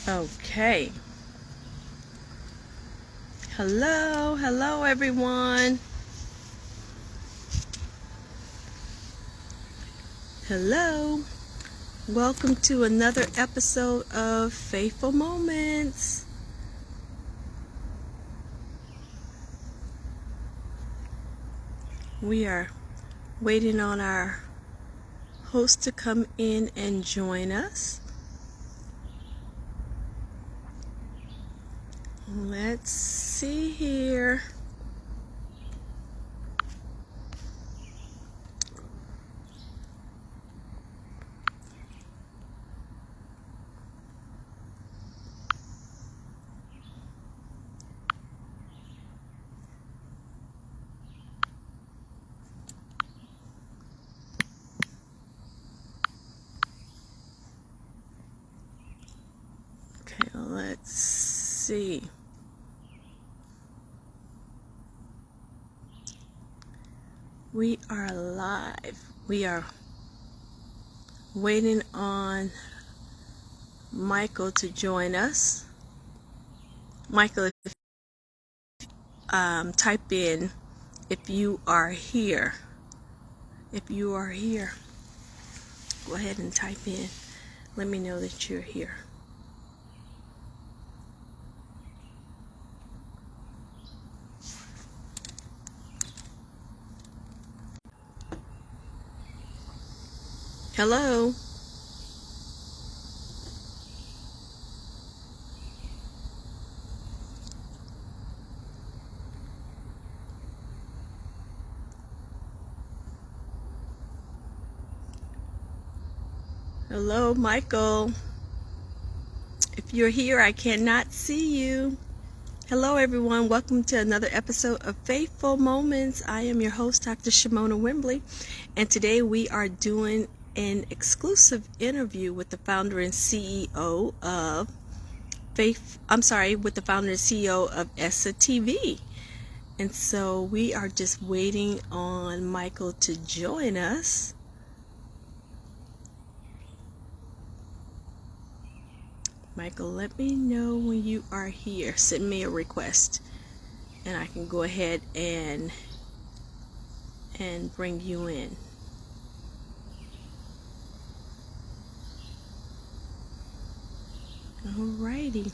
Okay. Hello everyone. Hello. Welcome to another episode of Faithful Moments. We are waiting on our host to come in and join us. Let's see here. Okay, let's see. We are live. We are waiting on Michael to join us. Michael, type in if you are here. If you are here, go ahead and type in. Let me know that you're here. Hello. Hello, Michael. If you're here, I cannot see you. Hello, everyone. Welcome to another episode of Faithful Moments. I am your host, Dr. Shamonia Wembley, and today we are doing an exclusive interview with the founder and CEO of with the founder and CEO of Asante TV. And so we are just waiting on Michael to join us. Michael, let me know when you are here. Send me a request and I can go ahead and bring you in. Alrighty.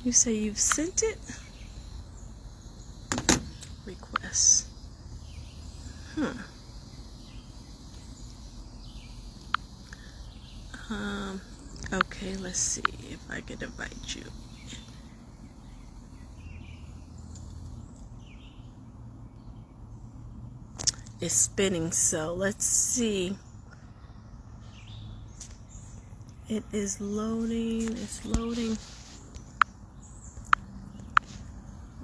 You say you've sent it? Request. Okay, let's see if I can invite you. It's spinning, so let's see. It is loading. It's loading.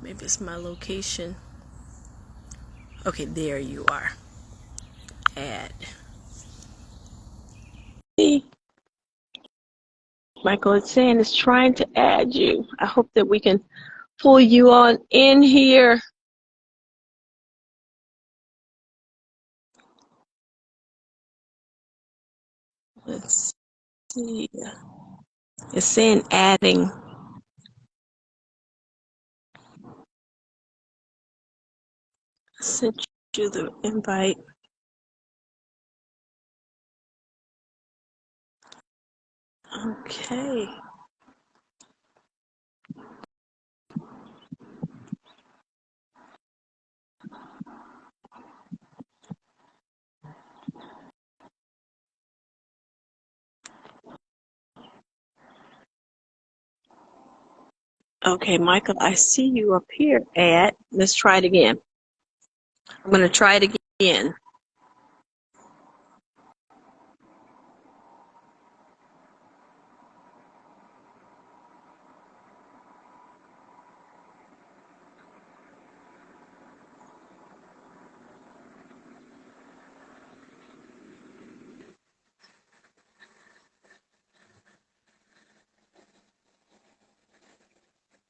Maybe it's my location. Okay, there you are. Add. See? Michael, it's saying it's trying to add you. I hope that we can pull you on in here. Let's see. It's saying adding. Sent you the invite. Okay. Okay, Michael, I see you up here at. Let's try it again. I'm going to try it again.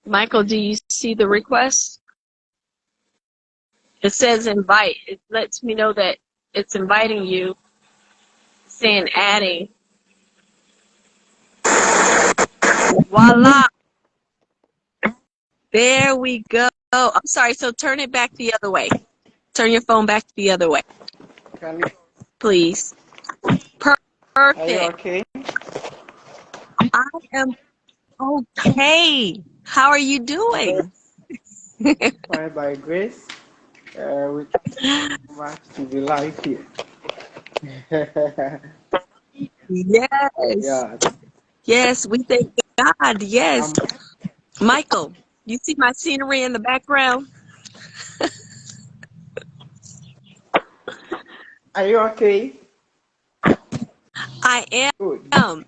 Michael, do you see the request? It says invite. It lets me know that it's inviting you, saying adding. Voila. There we go. I'm sorry. So turn it back the other way. Turn your phone back the other way, Can you, please. are you Perfect. okay? I am okay. How are you doing? Fine by grace. We thank you much to be live here. Yes. Yeah. Yes, we thank God. Yes. Um, Michael, you see my scenery in the background? are you okay? I Good. am.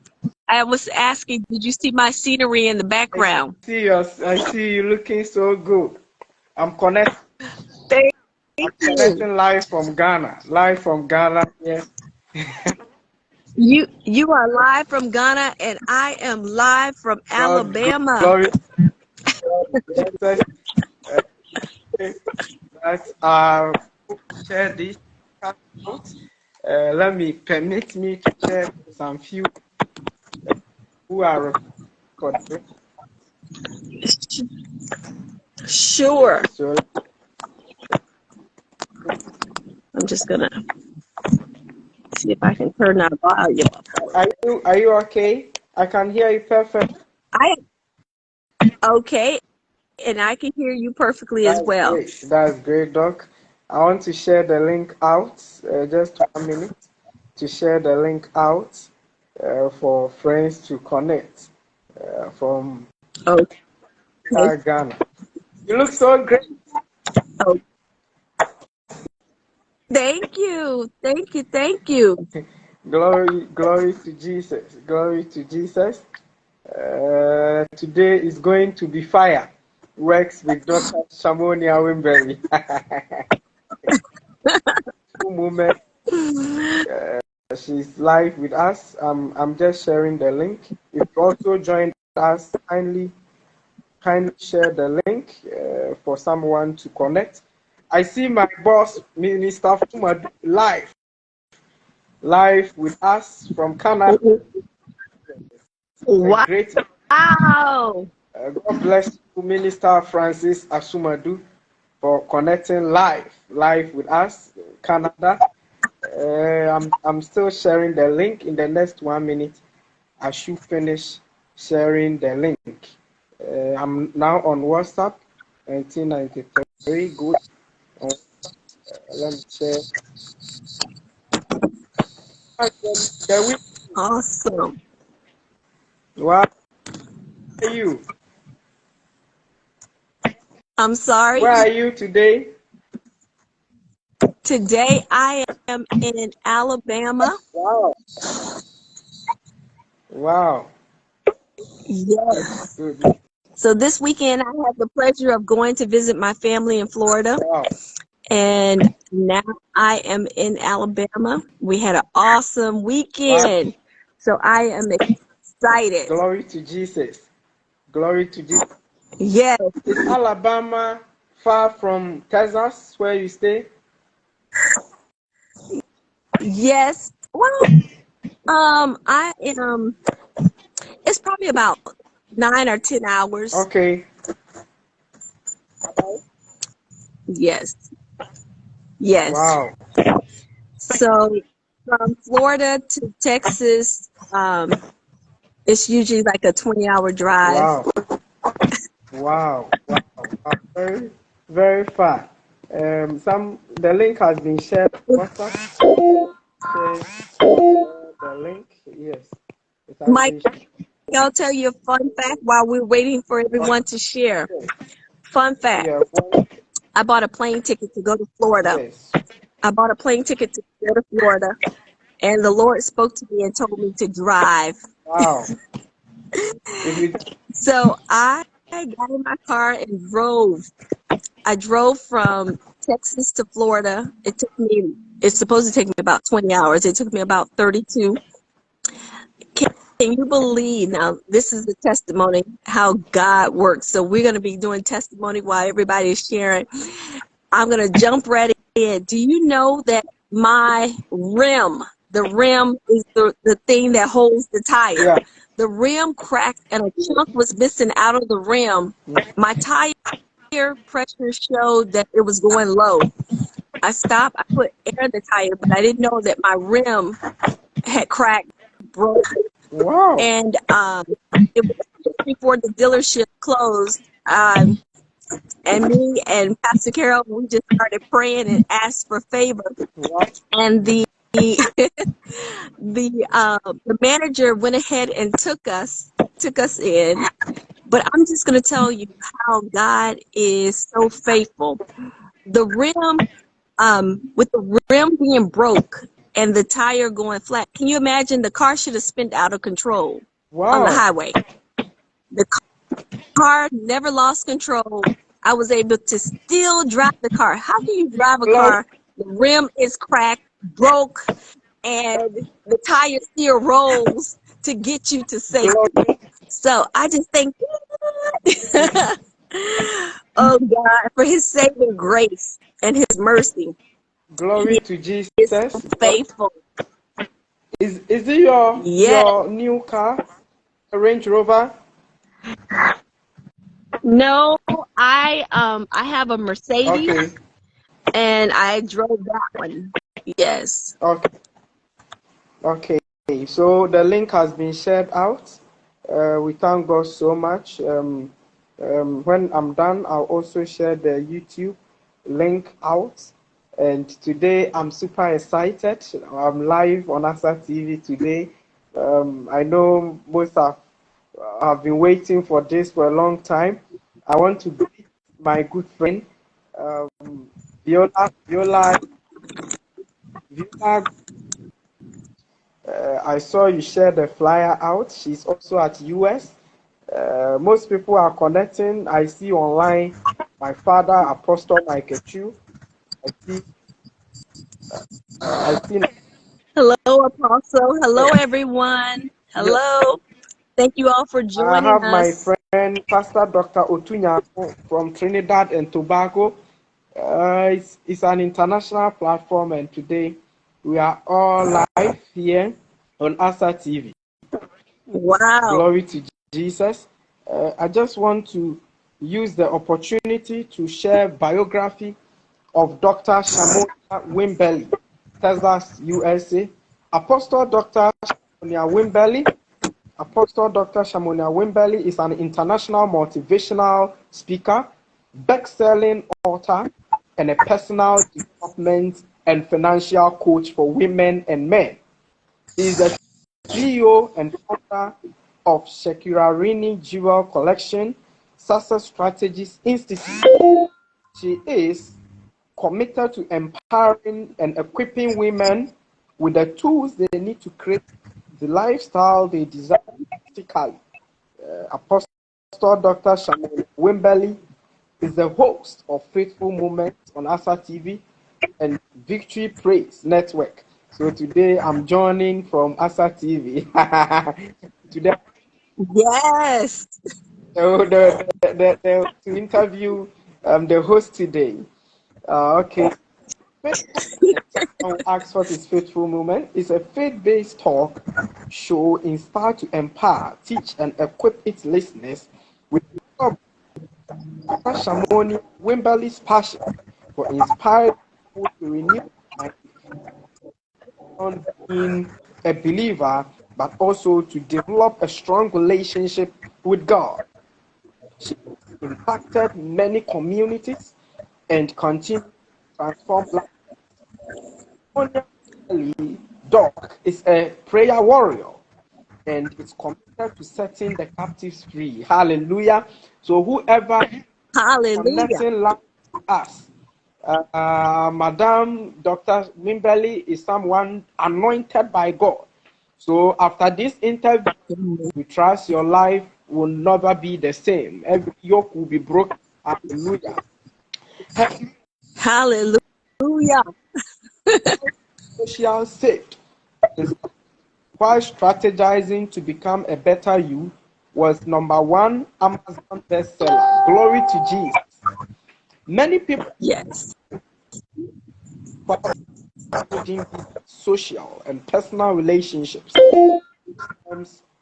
I was asking, did you see my scenery in the background? I see you looking so good. I'm connect. Thank I'm you. connecting live from Ghana. Live from Ghana. Yes. You are live from Ghana and I am live from God, Alabama. glory to Jesus. Uh, that share this out. Let me permit me to share some few who are for the Sure. yes. So I'm just gonna see if I can turn that volume up. are you okay? I can hear you perfect. I am okay, and I can hear you perfectly as That's well. great. That's great, Doc. I want to share the link out. Just 1 minute to share the link out for friends to connect from Okay. Ghana. You look so great. Oh, thank you. Thank you. Thank you. Glory to Jesus. Glory to Jesus. Today is going to be fire. Works with Dr. Shamonia Wimberry. Two moments. She's live with us. I'm just sharing the link. If you also joined us, kindly share the link for someone to connect. I see my boss, Minister Fuma, live with us from Canada. A great Wow. God bless you, Minister Francis Asumadu, for connecting live with us, Canada. I'm still sharing the link. In the next 1 minute, I should finish sharing the link. I'm now on WhatsApp, 1993. Good. Let me share. The week. Awesome. Where are you? I'm sorry. Where are you today? Today I am in Alabama. Wow. Wow. Yes. Good. So this weekend I had the pleasure of going to visit my family in Florida, Wow. and now I am in Alabama. We had an awesome Wow. weekend. So I am excited. Glory to Jesus. Glory to Jesus. Yes. Is Alabama far from Texas, where you stay? Yes. Well, I am, it's probably about 9 or 10 hours. Okay. Yes. Yes. Wow. So from Florida to Texas, it's usually like a 20-hour drive. Wow. Wow. Wow. Wow. Very, very far. The link has been shared on WhatsApp. Share the link. Yes. It has Mike, been shared. I'll tell you a fun fact while we're waiting for everyone to share. Fun fact. Yeah. I bought a plane ticket to go to Florida. Yes. I bought a plane ticket to go to Florida, and the Lord spoke to me and told me to drive. Wow. If you So I got in my car and drove. I drove from Texas to Florida. It's supposed to take me about 20 hours. It took me about 32. Can you believe, now this is the testimony how God works. So we're going to be doing testimony while everybody is sharing. I'm going to jump right in. Do you know that my rim The rim is the thing that holds the tire. Yeah. The rim cracked and a chunk was missing out of the rim. My tire pressure showed that it was going low. I stopped, I put air in the tire, but I didn't know that my rim had cracked, broke, Wow. and it was just before the dealership closed. And me and Pastor Carol, we just started praying and asked for favor. Wow. And the manager went ahead and took us in. But I'm just gonna tell you how God is so faithful. The rim, with the rim being broke and the tire going flat, can you imagine the car should have spun out of control on the Wow. highway? The car never lost control. I was able to still drive the car. How can you drive a Glory, car? The rim is cracked, broke, and the tire still rolls to get you to safety. glory, So I just thank God, oh God, for his saving grace and his mercy. glory He to is so Jesus. faithful. Is it your Yes. your new car, a Range Rover? No, I have a Okay. Mercedes and I drove that one. Yes. Okay. Okay. So the link has been shared out. We thank God so much. When I'm done, I'll also share the YouTube link out. And today I'm super excited. I'm live on Asa TV today. I know most have been waiting for this for a long time. I want to greet my good friend, Viola. Viola, I saw you share the flyer out. She's also at US. Most people are connecting. I see online my father, Apostle Michael Chu. I see, I see. Hello, Apostle. Hello, everyone. Yes, Hello. Thank you all for I joining have my us. friend Pastor Dr. Otunya from Trinidad and Tobago. It's an international platform, and today we are all live here on Asa TV. Wow. Glory to Jesus. I just want to use the opportunity to share biography of Dr. Shamonia Wimbelly, Texas, USA. Apostle Dr. Shamonia Wimbelly. Apostle Dr. Shamonia Wimbelly is an international motivational speaker, best-selling author, and a personal development and financial coach for women and men. He is the CEO and founder of Shekirarini Jewel Collection, Success Strategies Institute. She is committed to empowering and equipping women with the tools they need to create the lifestyle they desire practically. Apostle Dr. Shamon Wimberly is the host of Faithful Moments on Asa TV and Victory Praise Network. So today I'm joining from Asa TV. Today, Yes. so to interview the host today. Okay. Faithful Moments. I will ask what is Faithful Moment. It's a faith-based talk show inspired to empower, teach, and equip its listeners with Shamonia Wimberly's passion for inspiring people to renew their mind on being a believer, but also to develop a strong relationship with God. She has impacted many communities and continues to transform lives. Shamonia Wimberly Doc is a prayer warrior and is committed to setting the captives free. Hallelujah. So whoever Hallelujah. connecting life to us. Madam Dr. Mimbeli is someone anointed by God. So after this interview, we trust your life will never be the same. Every yoke will be broken. Hallelujah. Hallelujah. Social saved. While strategizing to become a better you was number one Amazon bestseller. Glory to Jesus. Many people Yes. wouldn't be social and personal relationships.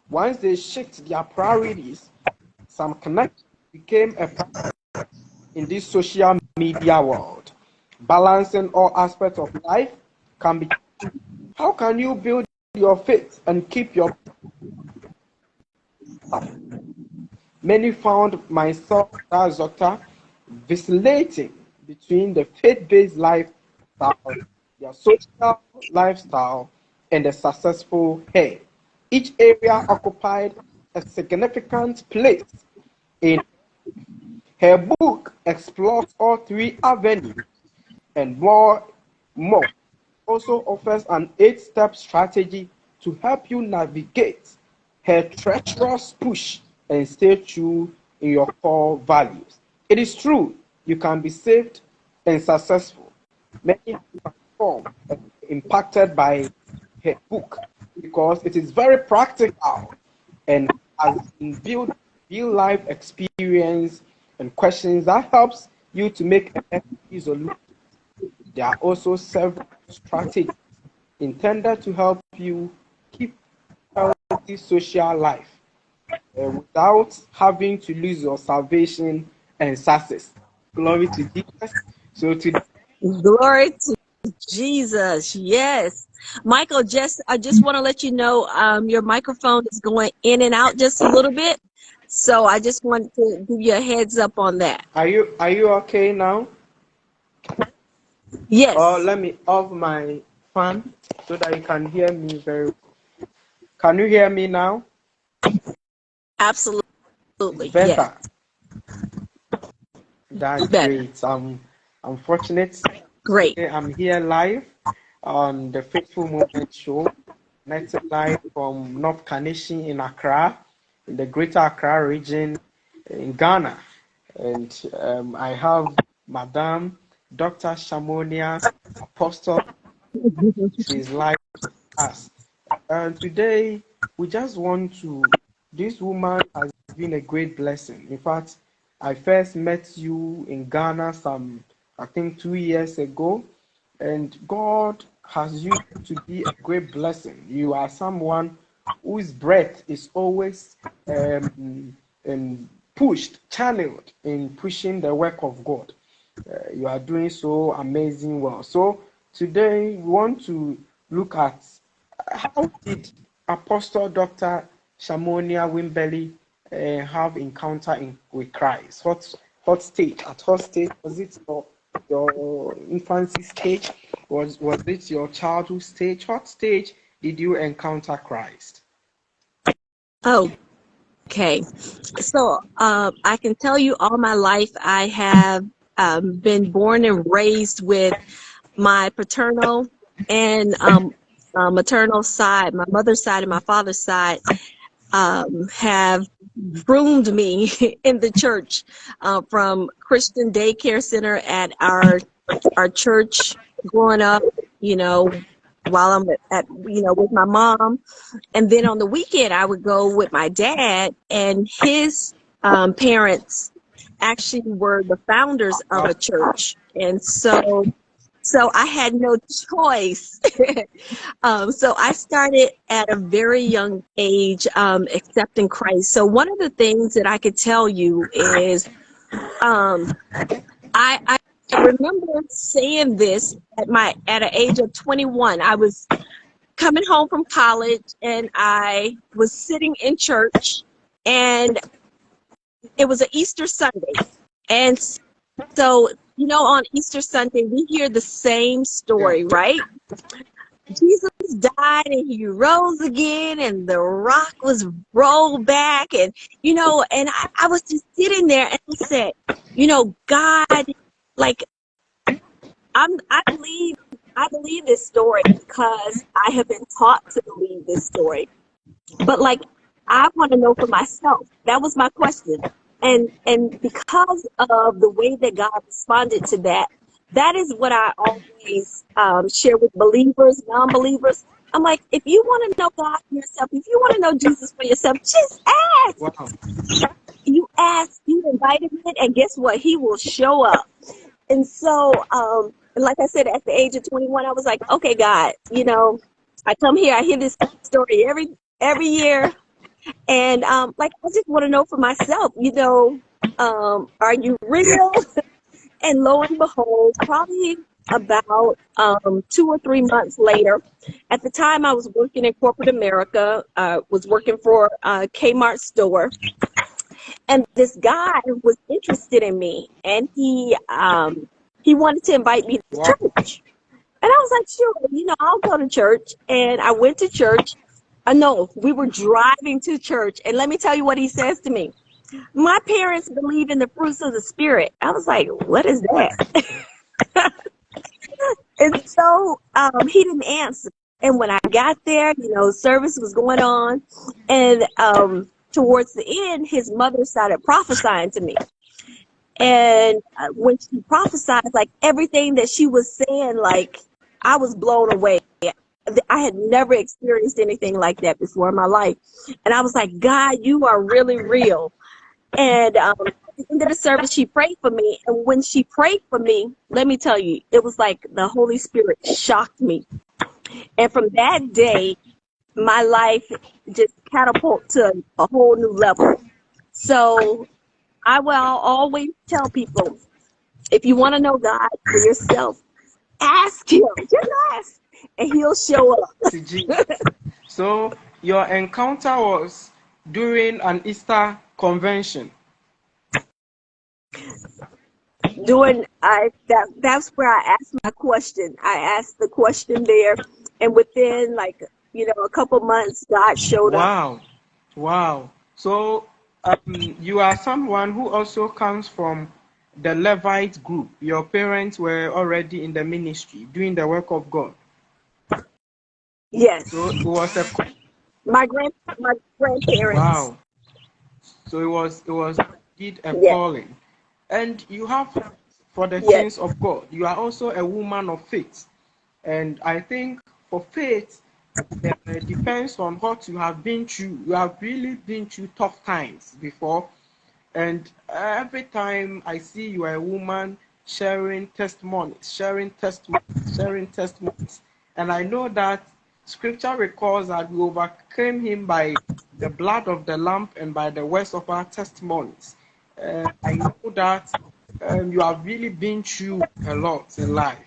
Once they shift their priorities, some connection became a priority in this social media world. Balancing all aspects of life can be. How can you build your faith and keep your Many found myself as doctor vacillating between the faith-based lifestyle, their social lifestyle, and the successful hair. Each area occupied a significant place in her book explores all three avenues and more. Also offers an 8-step strategy to help you navigate her treacherous push and stay true in your core values. It is true, you can be saved and successful. Many have transformed and impacted by her book because it is very practical and has been built real life experience and questions that helps you to make a resolution. There are also several strategies intended to help you keep healthy social life without having to lose your salvation and success. Glory to Jesus. So today, Glory to Jesus. Yes. Michael, I just want to let you know your microphone is going in and out just a little bit. So I just want to give you a heads up on that. are you okay now? Or Yes, let me off my fan so that you can hear me very well. Can you hear me now? absolutely. It's Yes. better. That's Better. great. I'm fortunate. Great. I'm here live on the Faithful Moment Show, connected live from North Kaneshie in Accra, in the Greater Accra region in Ghana. And I have Madam Dr. Shamonia Apostle. She's live with us. And today, we just want to, this woman has been a great blessing. In fact, I first met you in Ghana I think, 2 years ago, and God has used you to be a great blessing. You are someone whose breath is always pushed, channeled in pushing the work of God. You are doing so amazing well. So today we want to look at how did Apostle Dr. Shamonia Wimbelly have with Christ? What stage? At what stage was it your infancy stage? Was it your childhood stage? What stage did you encounter Christ? Okay. So I can tell you all my life I have been born and raised with my paternal and maternal side, my mother's side and my father's side, have groomed me in the church from Christian daycare center at our church growing up, you know, while I'm with my mom. And then on the weekend, I would go with my dad, and his parents actually were the founders of Wow. a church. And so I had no choice. So I started at a very young age accepting Christ. So one of the things that I could tell you is um, I remember saying this at an age of 21. I was coming home from college and I was sitting in church, and it was an Easter Sunday. And so, on Easter Sunday, we hear the same Yeah. story, right? Jesus died and he rose again, and the rock was rolled back. And I was just sitting there and I said, God, like, I believe this story because I have been taught to believe this story. But like, I want to know for myself. That was my question. And because of the way that God responded to that, that is what I always share with believers, non-believers. I'm like, if you want to know God for yourself, if you want to know Jesus for yourself, just ask. Wow. You ask, you invite him in, and guess what? He will show up. And so And like I said, at the age of 21, I was like, okay, God, I come here, I hear this story every year, and like I just want to know for myself, are you real? And lo and behold, probably about 2 or 3 months later, at the time I was working in corporate America, was working for a Kmart store, and this guy was interested in me, and he wanted to invite me to Wow. church. And I was like, sure, I'll go to church. And I went to church. No, we were driving to church. And let me tell you what he says to me. My parents believe in the fruits of the spirit. I was like, what is that? And so he didn't answer. And when I got there, service was going on. And towards the end, his mother started prophesying to me. And when she prophesied, like everything that she was saying, like I was blown away. I had never experienced anything like that before in my life. And I was like, God, you are really real. And at the end of the service, she prayed for me. And when she prayed for me, let me tell you, it was like the Holy Spirit shocked me. And from that day, my life just catapulted to a whole new level. So I will always tell people, if you want to know God for yourself, ask him. Just ask. And he'll show up. So your encounter was during an Easter convention. That's where I asked my question. I asked the question there, and within a couple months, God showed up. Wow. Wow. So you are someone who also comes from the Levite group. Your parents were already in the ministry doing the work of God. Yes. So it was a My grandparents. wow. So it was indeed a Yes. calling. And you have for the Yes. things of God. You are also a woman of faith. And I think for faith, it depends on what you have been through. You have really been through tough times before. And every time I see you are a woman sharing testimonies, sharing testimonies. And I know that scripture records that we overcame him by the blood of the Lamb and by the words of our testimonies. I know that you have really been through a lot in life.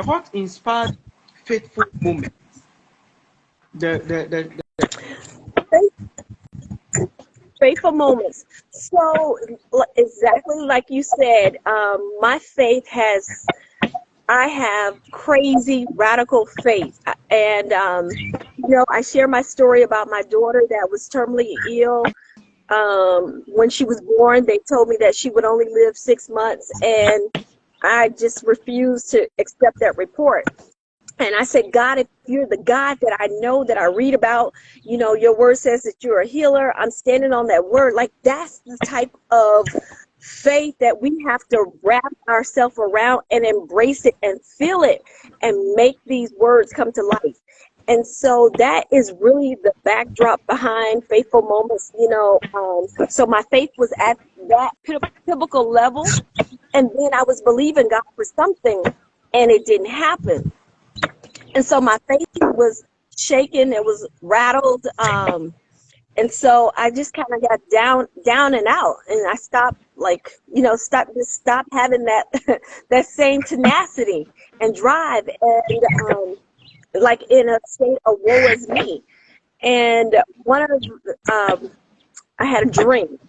What inspired faithful moments? The Faithful moments. So exactly like you said, my faith I have crazy radical faith. And, I share my story about my daughter that was terminally ill. When she was born, they told me that she would only live 6 months, and I just refused to accept that report. And I said, God, if you're the God that I know, that I read about, your word says that you're a healer. I'm standing on that word. Like, that's the type of faith that we have to wrap ourselves around and embrace it and feel it and make these words come to life. And so that is really the backdrop behind Faithful Moments. So my faith was at that pivotal level. And then I was believing God for something, and it didn't happen. And so my faith was shaken, it was rattled. And so I just kind of got down and out, and I stopped, stop having that, that same tenacity and drive, and like in a state of woe is me. And I had a dream.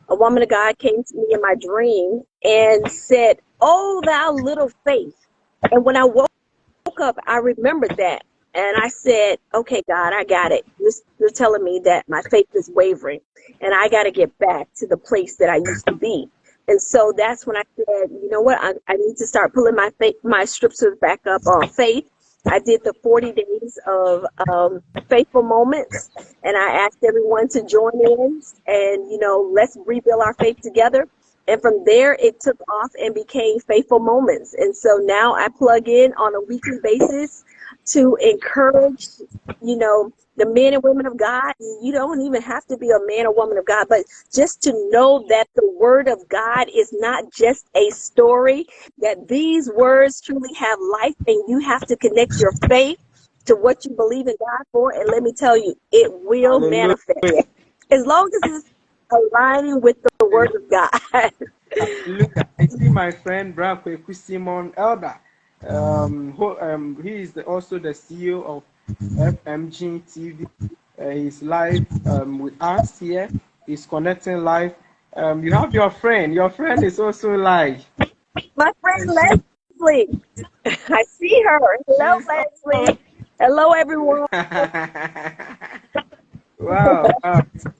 A woman of God came to me in my dream and said, "Oh, thou little faith." And when I woke up, I remembered that. And I said, okay, God, I got it. You're telling me that my faith is wavering, and I got to get back to the place that I used to be. And so that's when I said, you know what, I need to start pulling my scriptures back up on faith. I did the 40 days of faithful moments, and I asked everyone to join in, and, let's rebuild our faith together. And from there, it took off and became Faithful Moments. And so now I plug in on a weekly basis to encourage, the men and women of God. You don't even have to be a man or woman of God, but just to know that the word of God is not just a story, that these words truly have life, and you have to connect your faith to what you believe in God for. And let me tell you, it will Hallelujah. manifest as long as it's aligning with the word of God. Hallelujah. I see my friend Brakwe Simon Elder. He is also the CEO of FMG TV. He's live with us here. He's connecting live. You have your friend. Your friend is also live. My friend And Leslie, I see her. Hello, she's Leslie. Hello, everyone. wow,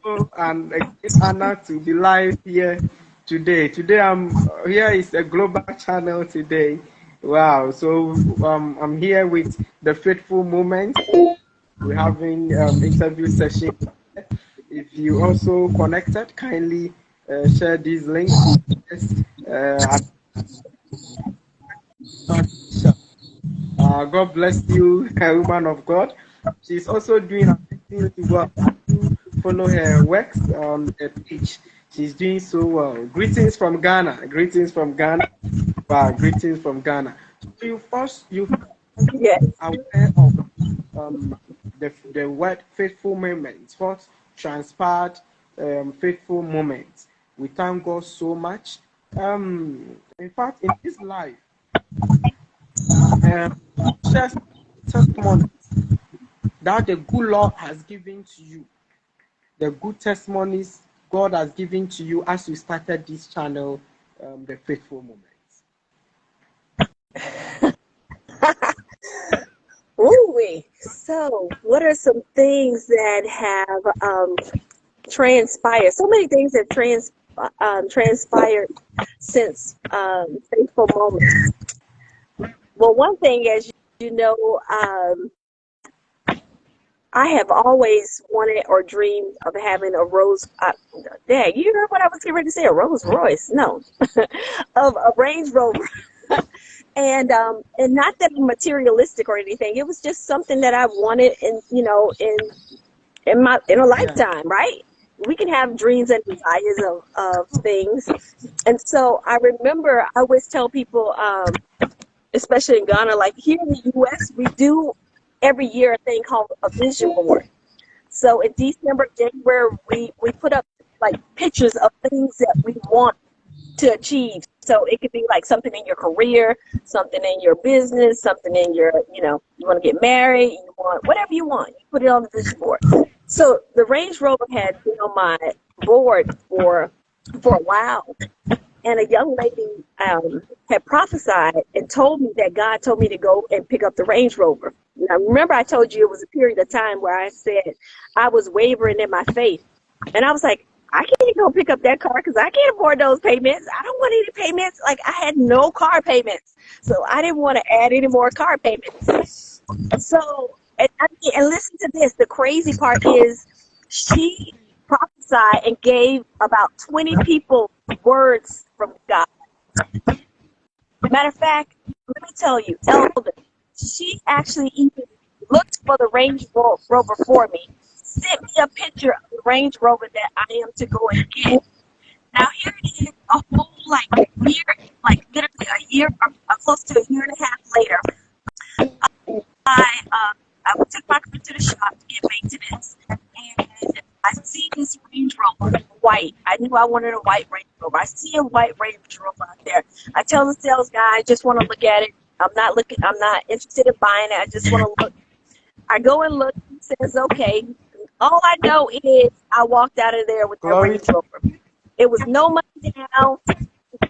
so and a great honor to be live here today. Today here is a global channel today. Wow, so I'm here with the Faithful Moment. We're having interview session. If you also connected, kindly share these links with us. God bless you, woman of God. She's also doing amazingly well. I do follow her works on the page. She's doing so well. Greetings from Ghana. Greetings from Ghana. Wow, greetings from Ghana. So you Yes. aware of the word faithful moments, what transpired, faithful moments. We thank God so much. In fact, in this life, just testimony that the good Lord has given to you, the good testimonies God has given to you as you started this channel, the faithful moments. Ooh, so what are some things that have transpired? So many things have transpired since Faithful Moments. Well, one thing, as you know, I have always wanted or dreamed of having a Rose. Dad, you heard what I was getting ready to say? A Rolls Royce? No, of a Range Rover. And not that I'm materialistic or anything. It was just something that I wanted, in a Yeah. lifetime, right? We can have dreams and desires of things. And so I remember I always tell people, especially in Ghana, like here in the US, we do every year a thing called a vision board. So in December, January, we put up like pictures of things that we want to achieve. So it could be like something in your career, something in your business, something in your, you want to get married, you want whatever you want, you put it on the vision board. So the Range Rover had been on my board for a while. And a young lady had prophesied and told me that God told me to go and pick up the Range Rover. Now, remember, I told you it was a period of time where I said I was wavering in my faith. And I was like, I can't go pick up that car because I can't afford those payments. I don't want any payments. Like, I had no car payments. So I didn't want to add any more car payments. So, and listen to this. The crazy part is she prophesied and gave about 20 people words from God. Matter of fact, let me tell you, Elder, she actually even looked for the Range Rover for me, sent me a picture of the Range Rover that I am to go and get. Now here it is, a whole year, literally a year, or close to a year and a half later. I took my car to the shop to get maintenance, and I see this Range Rover, white. I knew I wanted a white Range Rover. I see a white Range Rover out there. I tell the sales guy, I just want to look at it. I'm not interested in buying it. I just want to look. I go and look. He says, okay. All I know is I walked out of there with that Glory Range to Rover. It was no money down.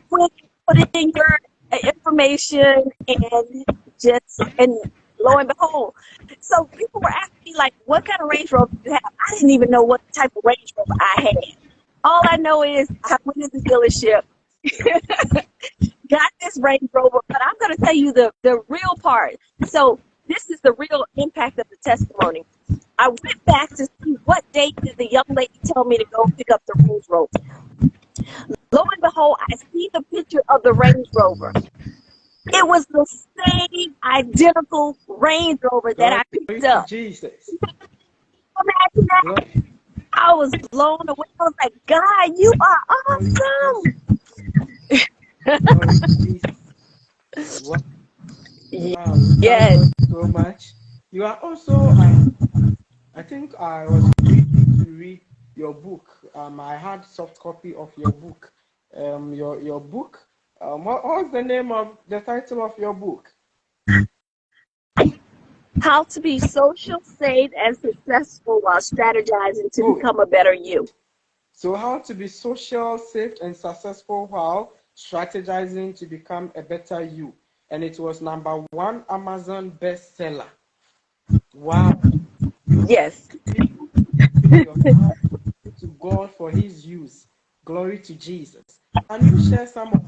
Quick, put in your information, and lo and behold. So people were asking me, like, what kind of Range Rover do you have? I didn't even know what type of Range Rover I had. All I know is I went to the dealership, got this Range Rover, but I'm going to tell you the real part. So this is the real impact of the testimony. I went back to see what date did the young lady tell me to go pick up the Range Rover. Lo and behold, I see the picture of the Range Rover. It was the same identical Range Rover that Glory I picked to up. Jesus. Imagine that. Glory, I was blown away. I was like, God, you are glory to Jesus. awesome. Glory to Jesus. Wow, wow. We thank Yes. God so much. You are also, I think I was ready to read your book. I had soft copy of your book. Your book. What's the name of the title of your book? How to be social, safe, and successful while strategizing to Good. become a better you. So, how to be social, safe, and successful while strategizing to become a better you. And it was number one Amazon bestseller. Wow. You Yes. give your time to God for His use. Glory to Jesus. Can you share some of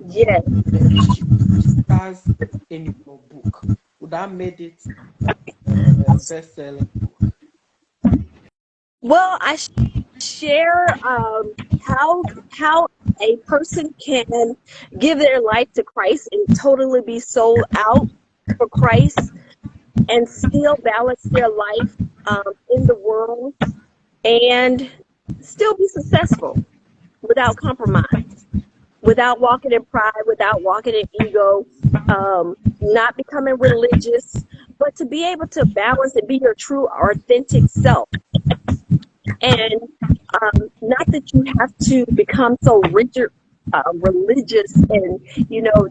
Yes. the issues discussed in your book that made it a bestseller book? Well, I share how a person can give their life to Christ and totally be sold out for Christ and still balance their life in the world and still be successful without compromise, without walking in pride, without walking in ego, not becoming religious, but to be able to balance and be your true, authentic self. And not that you have to become so rigid, religious, and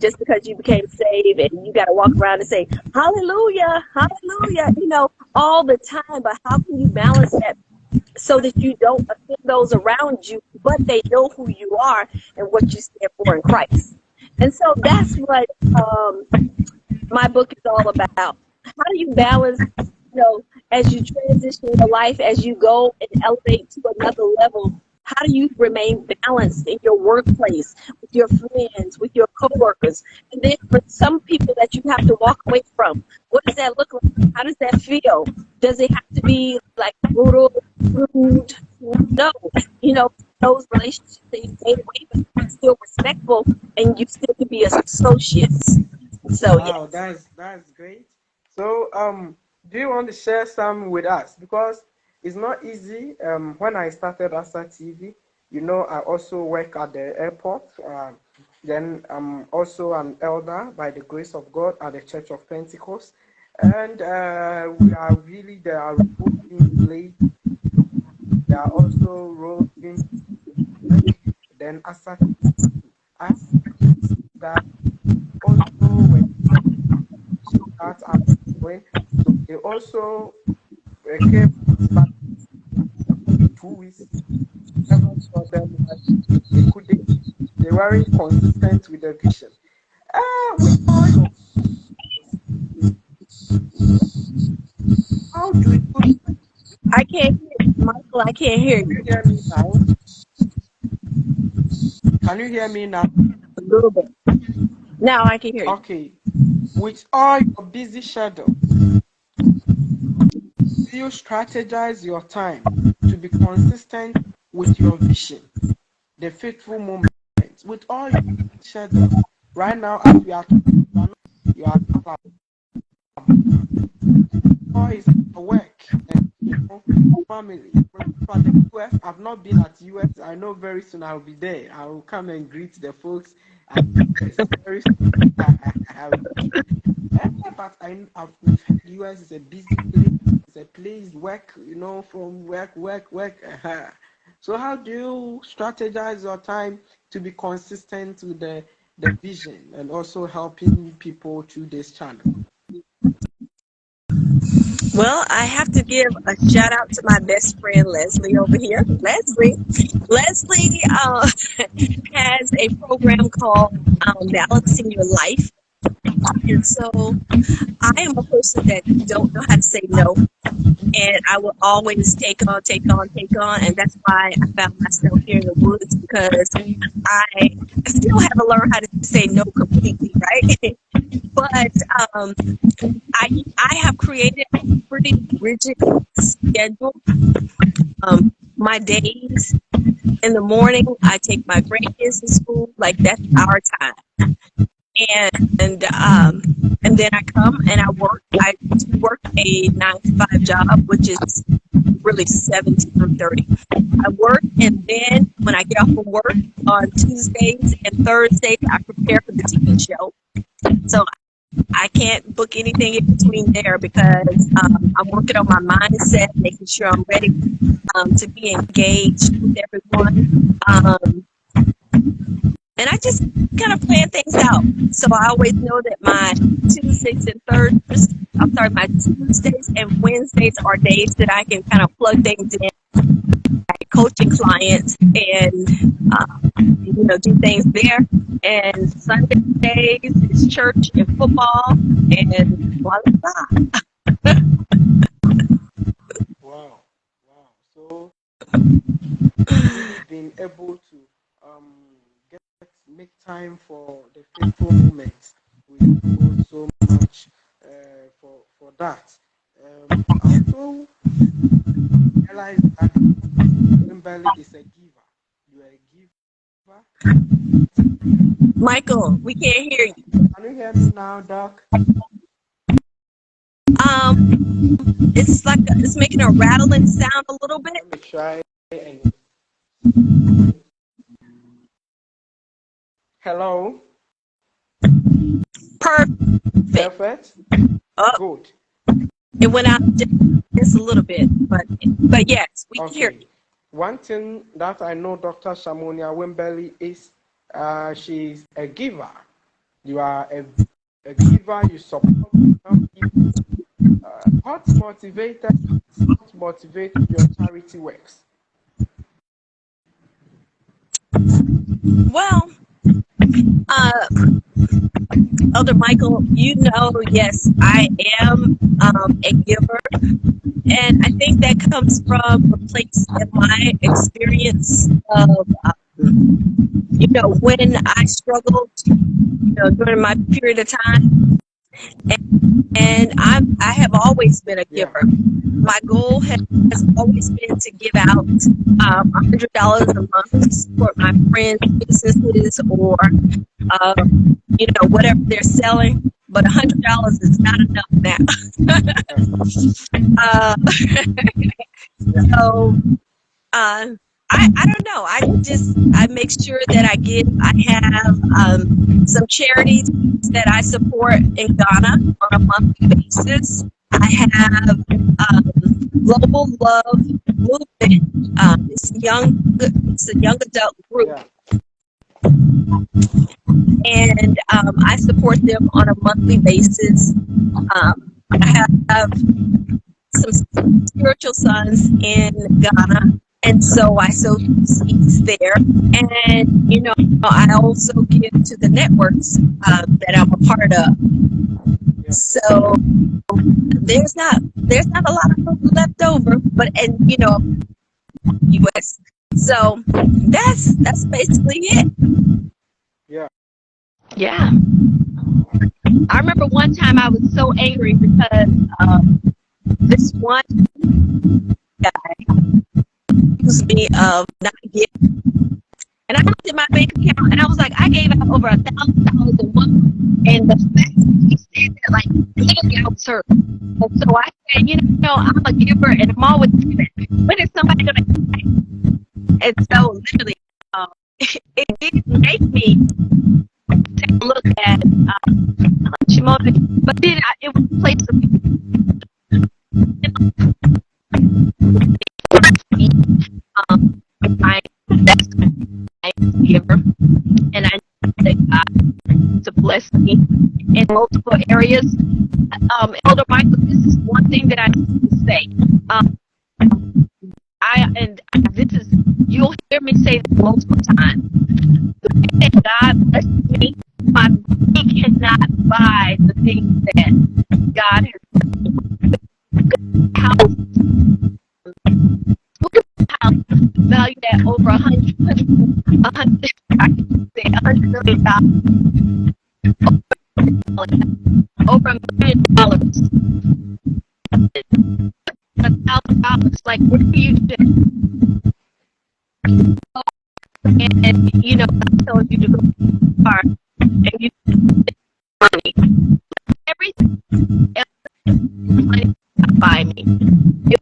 just because you became saved and you got to walk around and say hallelujah, hallelujah, all the time. But how can you balance that so that you don't offend those around you, but they know who you are and what you stand for in Christ? And so that's what my book is all about. How do you balance, as you transition your life, as you go and elevate to another level? How do you remain balanced in your workplace, with your friends, with your coworkers? And then for some people that you have to walk away from, what does that look like? How does that feel? Does it have to be like brutal, rude? No, those relationships that you stay away, but you're still respectful and you still can be associates. So Wow, yes. that's great. So, do you want to share some with us? Because it's not easy. When I started Asa TV, I also work at the airport. Then I'm also an elder by the grace of God at the Church of Pentecost, and we are really there are roles being played. There are also roles being work. Then Asa, I have that also when that I'm doing. So they also came back 2 weeks. Never saw them. They couldn't. They weren't consistent with the vision. With all your, how do you I can't hear Michael, I can't hear can you you hear me now? Can you hear me now? a little bit. Now I can hear you. Okay. With all your busy schedule, do you strategize your time to be consistent with your vision, the faithful moment? With all your schedule, right now as we are talking, you are not is work and family. For the US, I've not been at US. I know very soon I'll be there. I will come and greet the folks at US. Very soon. But we've heard US is a busy place. It's a place work, from work. So how do you strategize your time to be consistent with the vision and also helping people through this channel? Well, I have to give a shout out to my best friend Leslie over here. Leslie has a program called Balancing Your Life. And so I am a person that don't know how to say no. And I will always take on, take on, take on. And that's why I found myself here in the woods, because I still haven't learned how to say no completely, right? But um, I have created a pretty rigid schedule my days. In the morning, I take my grandkids to school. Like, that's our time. And then I come and I work. I do work a 9 to 5 job, which is really 7 to 3:30. I work, and then when I get off of work on Tuesdays and Thursdays, I prepare for the TV show. So I can't book anything in between there because I'm working on my mindset, making sure I'm ready to be engaged with everyone. And I just kind of plan things out. So I always know that my Tuesdays and Wednesdays are days that I can kind of plug things in, like coaching clients and, do things there. And Sundays is church and football and blah, blah, blah. Wow. So you've been able to make time for the faithful moments. We thank God so much for that. I also realize that Wimberly is a giver. You are a giver. Michael, we can't hear you. Can you hear me now, Doc? It's making a rattling sound a little bit. Let me try. Hello. Perfect. Good. It went out just a little bit, but yes, we can hear you. One thing that I know, Dr. Shamonia Wimberly, is she's a giver. You are a giver. You support people. What motivates your charity works? Well, Elder Michael, yes, I am a giver. And I think that comes from a place in my experience of, when I struggled, during my period of time. And I have always been a giver. My goal has always been to give out $100 a month to support my friends' businesses or, whatever they're selling. But $100 is not enough now. So I don't know. I make sure that I give. I have some charities that I support in Ghana on a monthly basis. I have Global Love Movement. It's a young adult group. Yeah. And I support them on a monthly basis. I have some spiritual sons in Ghana, and so I sow seeds there. And I also give to the networks that I'm a part of. Yeah. So there's not a lot of food left over, but U.S. So that's basically it. Yeah. Yeah. I remember one time I was so angry because this one guy accused me of not giving. And I looked at my bank account and I was like, I gave out over $1,000 a month. And the fact that he said that, like, clearly I was hurt. And so I said, I'm a giver and I'm always giving. When is somebody going to give back? And so literally, it did make me take a look at Shamonia, but then it was a place of my giver, and I know that God to bless me in multiple areas. Elder Michael, this is one thing that I need to say. You'll hear me say this multiple times. The way that God blessed me, my money cannot buy the things that God has house. Look at the house valued at over $100 million. Over $1 million. $1,000. Like, what do you do? and you know, I told you to go to the car and you money. Everything else money not buy me. It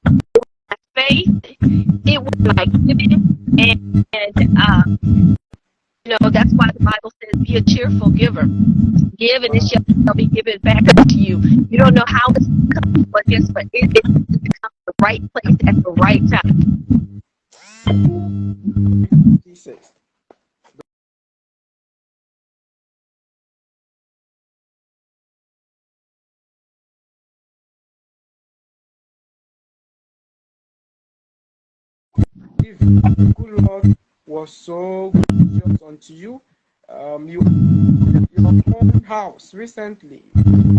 was my faith, it was my giving, and you know, that's why the Bible says, be a cheerful giver. Give and it shall be given back unto you. You don't know how it's coming, but guess what? It's going to come to the right place at the right time. Jesus. If the good Lord was so gracious unto you, you your own house recently,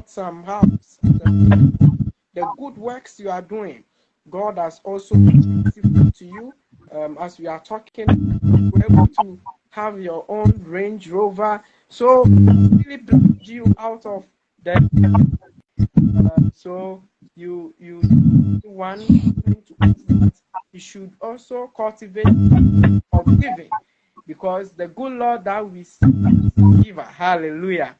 some house, the good works you are doing, God has also testified to you. As we are talking, you're able to have your own Range Rover. So really blessed you out of the so you one to us that you should also cultivate of giving, because the good Lord that we serve is a giver. Hallelujah.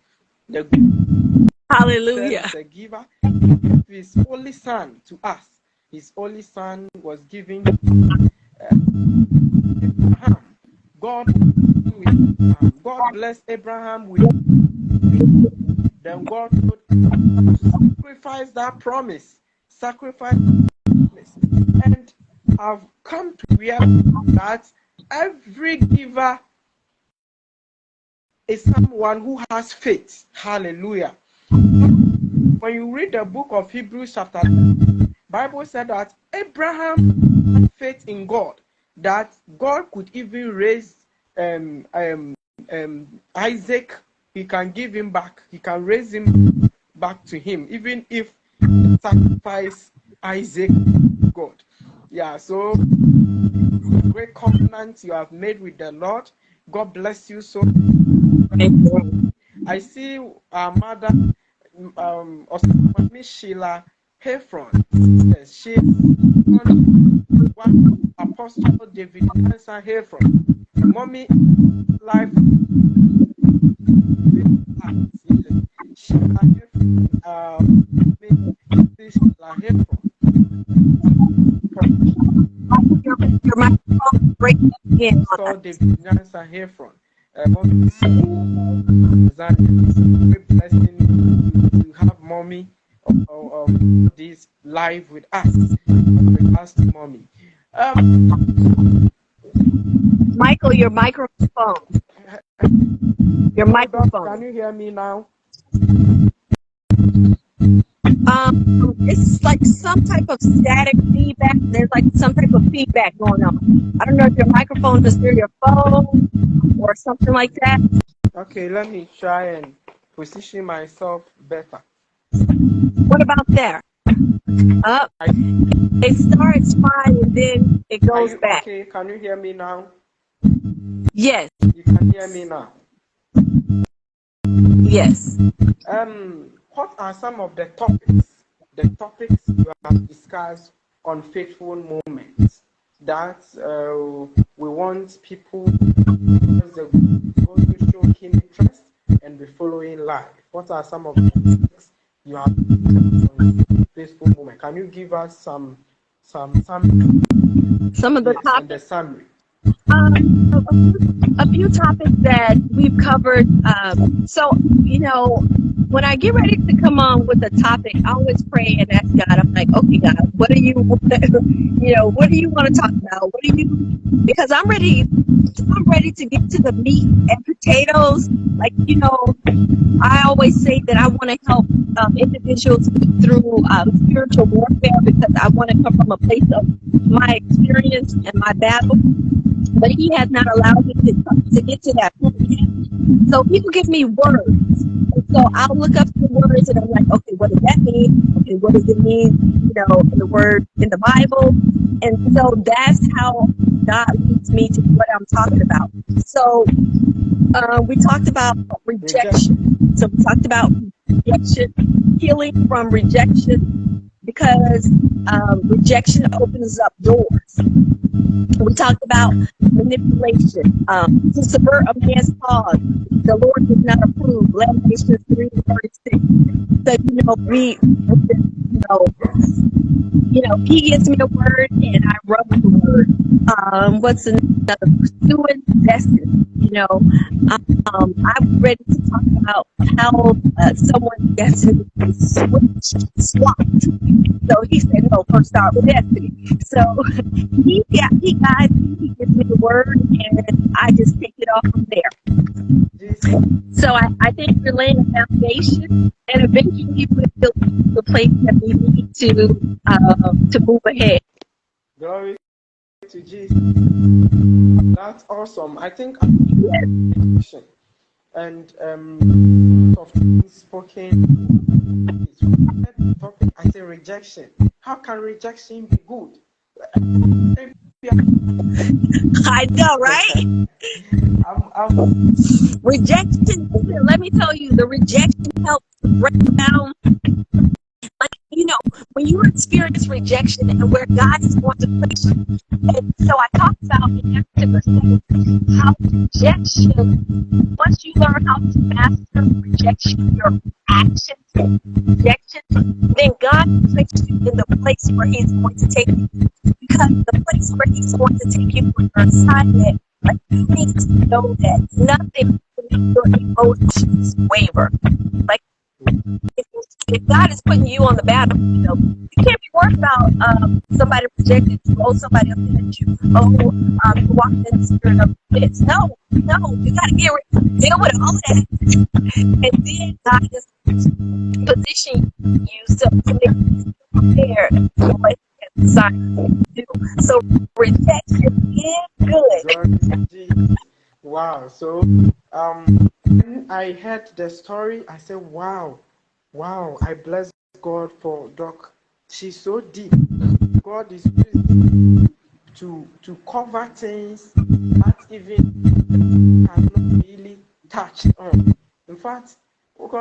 The good Hallelujah. is a giver. He gave his only son to us. His only son was given to Abraham. God blessed Abraham with then God told Abraham to sacrifice that promise. Sacrifice that promise. And I've come to realize that every giver is someone who has faith. Hallelujah. When you read the book of Hebrews chapter 11, Bible said that Abraham had faith in God, that God could even raise Isaac. He can give him back. He can raise him back to him, even if he sacrifice Isaac to God. Yeah, so great covenant you have made with the Lord. God bless you so much. I see our mother, Osama Sheila Heffron. Yes, she one Apostle David Nancy Heffron. Mommy life. Sheila Heffron. Sheila Heffron. Your microphone breaking again. Apostle David Nancy Heffron. Mommy, great blessing to have mommy of this live with us. With us, mommy. Michael, your microphone. Your microphone. Can you hear me now? It's like some type of static feedback. There's like some type of feedback going on. I don't know if your microphone is near your phone or something like that. Okay, let me try and position myself better. What about there? It starts fine and then it goes back. Okay, can you hear me now? Yes. You can hear me now. Yes. What are some of the topics you have discussed on faithful moments that we want people to show keen interest and be following live? What are some of the topics you have discussed on faithful moment? Can you give us some of the topics and the summary? A few topics that we've covered. So, you know, when I get ready to come on with a topic, I always pray and ask God. I'm like, okay, God, what do you, what do you want to talk about? Because I'm ready to get to the meat and potatoes. Like, I always say that I want to help individuals through spiritual warfare, because I want to come from a place of my experience and my battle. But He has not allowed me to get to that point yet. So people give me words. And so I'll look up the words and I'm like, okay, what does that mean? Okay, what does it mean, in the word in the Bible? And so that's how God leads me to what I'm talking about. So we talked about rejection. So we talked about rejection, healing from rejection. because rejection opens up doors. We talked about manipulation. To subvert a man's cause, the Lord does not approve. Lamentations 3:36. So he gives me a word and I run with the word. What's another? Pursuing destiny. I was ready to talk about how someone's destiny is swapped. So he said, no, first start with destiny. So he guides me, he gives me the word, and I just take it off from there. So I think we're laying a foundation, and eventually we'll build the place that we need to move ahead. Glory to Jesus. That's awesome. I think rejection and of things spoken. Topic, I say rejection. How can rejection be good? I know, right? Rejection. Let me tell you, the rejection helps break down. When you experience rejection and where God is going to place you. And so I talked about in that particular study how rejection, once you learn how to master rejection, your actions, rejection, then God places you in the place where He's going to take you. Because the place where He's going to take you for your assignment, you need to know that nothing will make your emotions waver. Like, if God is putting you on the battlefield, you can't be worried about somebody rejected you, somebody upset you, you walked in the spirit of offense. No, you got to deal with all that, and then God is position you to make you prepared for what He has designed you to do. So rejection is good. Wow. So when I heard the story, I said, wow, I bless God for Doc. She's so deep. God is using to cover things that even cannot really touch on. In fact, when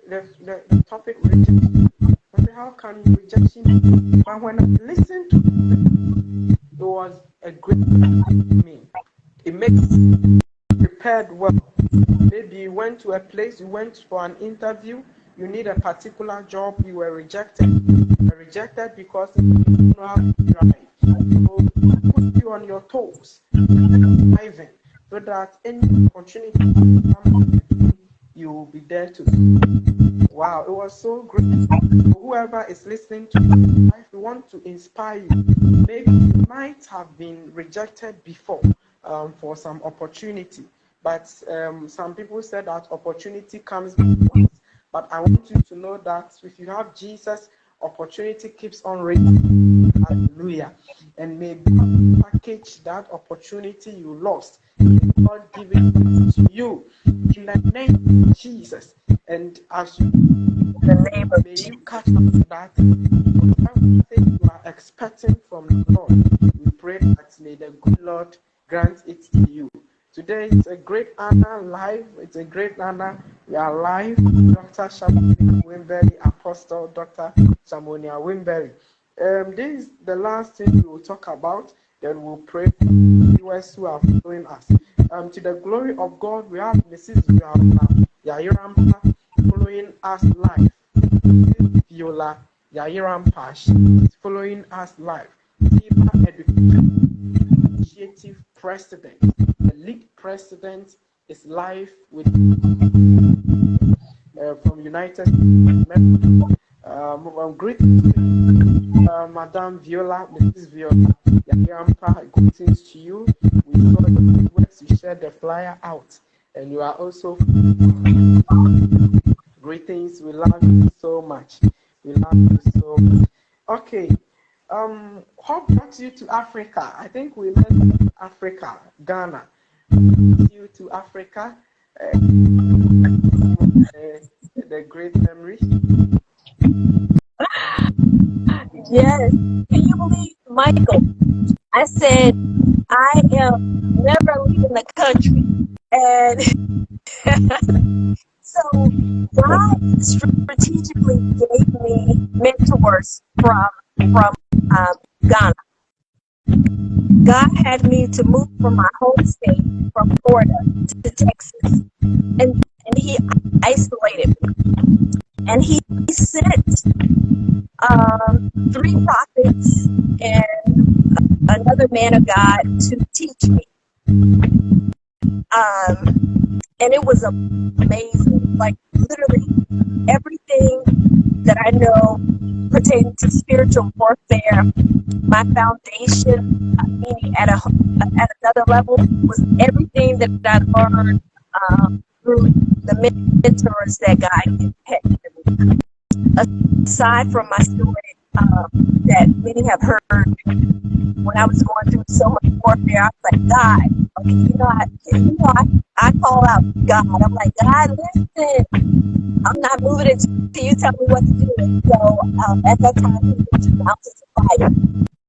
the topic rejection, I said, how can rejection be? But when I listened to it, it was a great me. It makes you prepared well. Maybe you went to a place, you went for an interview, you need a particular job, you were rejected. You were rejected because you don't know how to drive. So put you on your toes, driving, so that any opportunity you will be there to. Wow, it was so great. Whoever is listening to life, we want to inspire you. Maybe you might have been rejected before for some opportunity. But some people said that opportunity comes once. But I want you to know that if you have Jesus, opportunity keeps on raising. Hallelujah. And maybe package that opportunity you lost. God give it to you in the name of Jesus. And as you may you catch up to that thing you are expecting from the Lord. We pray that may the good Lord grant it to you. Today it's a great honor live. It's a great honor. We are live. Dr. Shamonia Wimberly, Apostle Dr. Shamonia Wimberly. This is the last thing we will talk about. Then we'll pray for the viewers who are following us. To the glory of God, we have Mrs. Yayirampa following us live. Viola Yayirampa is following us live. Education Initiative President. The lead president is live with from United States of America. Greetings to you, Madam Viola, Mrs. Viola Yayirampa. Greetings to you. We saw the words you shared the flyer out, and you are also greetings. We love you so much. We love you so much. Okay. What brought you to Africa? I think we met Africa, Ghana. You to Africa, the great memory. Yes. Can you believe, Michael? I said I am never leaving the country, and so God strategically gave me mentors from Ghana. God had me to move from my home state, from Florida to Texas, and He isolated me, and He sent 3 prophets and another man of God to teach me. And it was amazing. Like literally everything that I know pertaining to spiritual warfare, my foundation, meaning at another level, was everything that I learned through the mentors that God had given me. Aside from my story that many have heard, when I was going through so much warfare, I was like, God, okay, I call out God. I'm like, God, listen, I'm not moving until you tell me what to do. And so at that time, He mentioned Mountains of Fire.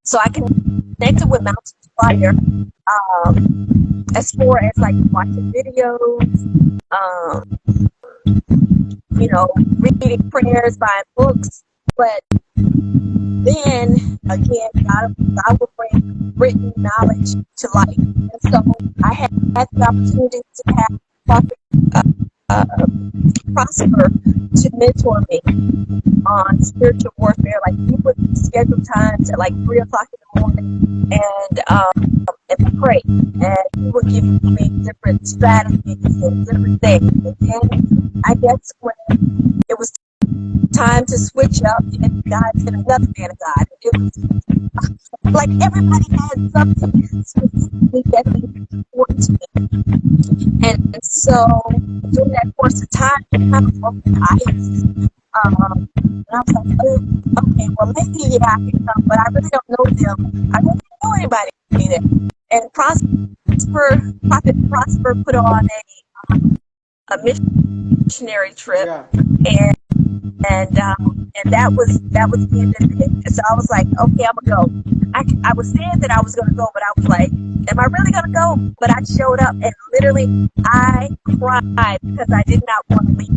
So I connected with Mountains of Fire as far as like watching videos, reading prayers, buying books. But then again, God will bring written knowledge to light. And so I had the opportunity to have Prosper to mentor me on spiritual warfare. Like he would schedule times at like 3 o'clock in the morning and pray. And he would give me different strategies and different things. And then I guess when it was time to switch up, and God sent another man of God. It was like everybody had something specifically that they important to me. And so during that course of time, I kind of broke the ice. And I was like, okay, well maybe I can come, but I really don't know them. I really don't know anybody there. And Prophet Prosper put on a missionary trip, Yeah. and that was the end of it. So I was like, okay, I'm gonna go. I was saying that I was gonna go, but I was like, am I really gonna go? But I showed up, and literally I cried because I did not want to leave.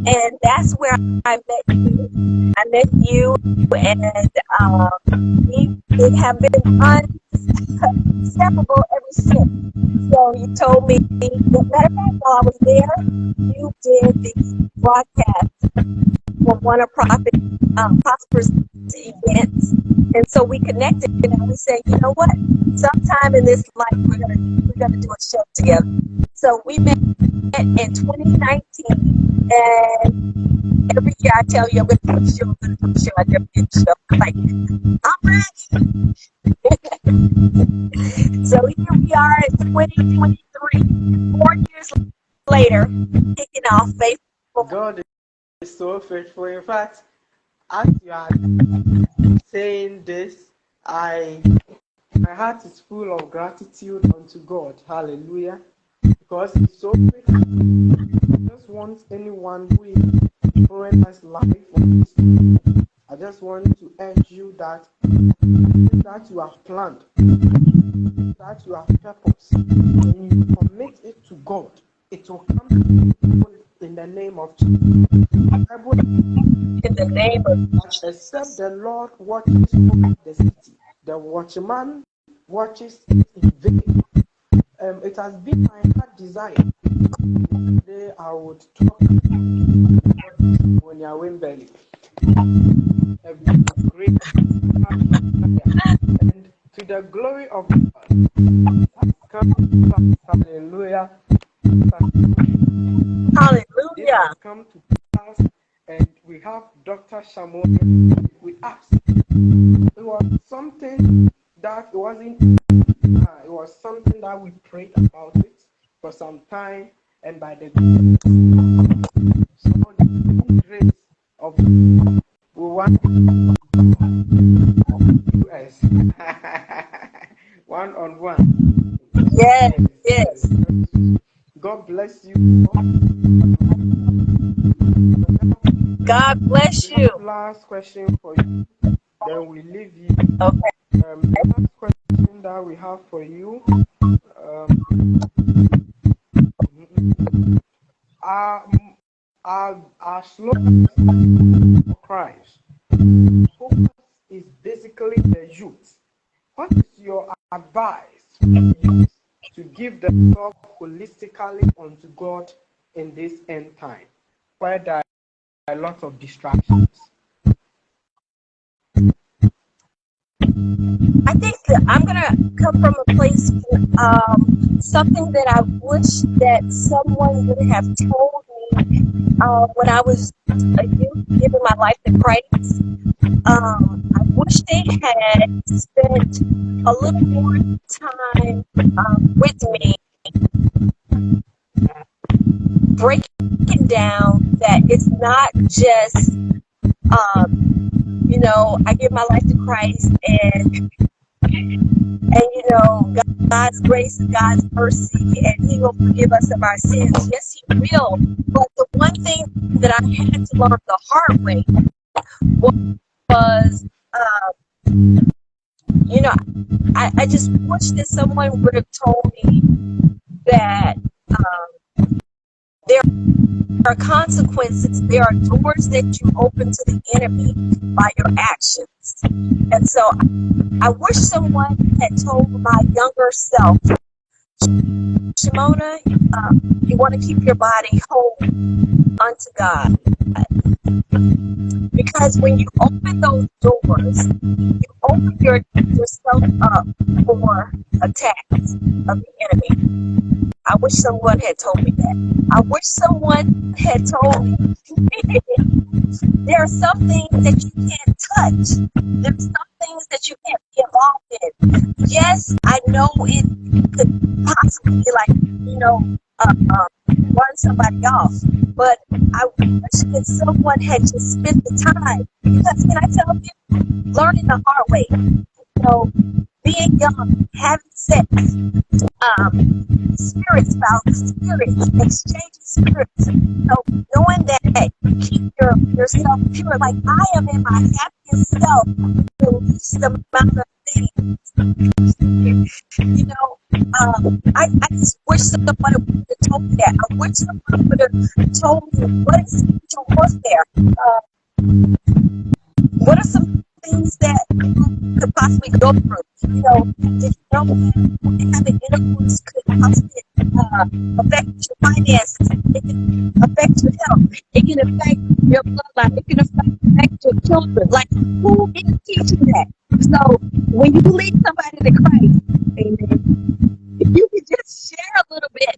And that's where I met you. I met you, and we have been inseparable ever since. So you told me, matter of fact, while I was there, you did the broadcast for one of Prosper's events, and so we connected, and we said, you know what? Sometime in this life, we're gonna do a show together. So we met in 2019, and every year I tell you I'm gonna do a show, I never did a show. I'm like, I'm ready. So here we are in 2023, 4 years later, kicking off Faithful. God is so faithful. In fact, as you are saying this, my heart is full of gratitude unto God. Hallelujah. Because He's so faithful. I just want anyone who is following us live on this, I just want to urge you that you have planned, that you have purpose, when you commit it to God, it will come in the name of Jesus. In the name of Jesus. Except the Lord watches over the city, the watchman watches it in vain. It has been my heart desire. One day I would talk when you are Wimberley. Great, and to the glory of God, hallelujah. Hallelujah. It has come to pass, and we have Dr. Shamonia with us. It was something that it wasn't. It was something that we prayed about it for some time, and by the grace of God, we want US one-on-one. Yes. God bless you. God bless you. Last question for you, then we leave you. Okay. The last question that we have for you. our slogan for Christ focus is basically the youth. What is your advice to the youth to give themselves holistically unto God in this end time, where there are lots of distractions? I think that I'm gonna come from a place, something that I wish that someone would have told me when I was a youth, giving my life to Christ. I wish they had spent a little more time with me, breaking down that it's not just, I give my life to Christ and God's grace and God's mercy, and He will forgive us of our sins. Yes, He will. But the one thing that I had to learn the hard way was, I just wish that someone would have told me that there are consequences, there are doors that you open to the enemy by your actions. And so I wish someone had told my younger self, Shamonia, you want to keep your body holy unto God. Because when you open those doors, you open yourself up for attacks of the enemy. I wish someone had told me that. I wish someone had told me there are some things that you can't touch. There's some things that you can't be involved in. Yes, I know it could possibly be like, run somebody off. But I wish that someone had just spent the time. Because can I tell you, learning the hard way, being young, having sex, spirits, spouses, spirits, exchanging spirits, knowing that you keep yourself pure. Like I am in my happiest self, the least amount of things. I just wish someone would have told me that. I wish someone would have told me what is spiritual warfare. What are some things that you could possibly go through? Did you know that having intercourse could possibly affect your finances? It can affect your health. It can affect your bloodline. It can affect your children. Like, who is teaching that? So when you lead somebody to Christ, amen, if you could just share a little bit.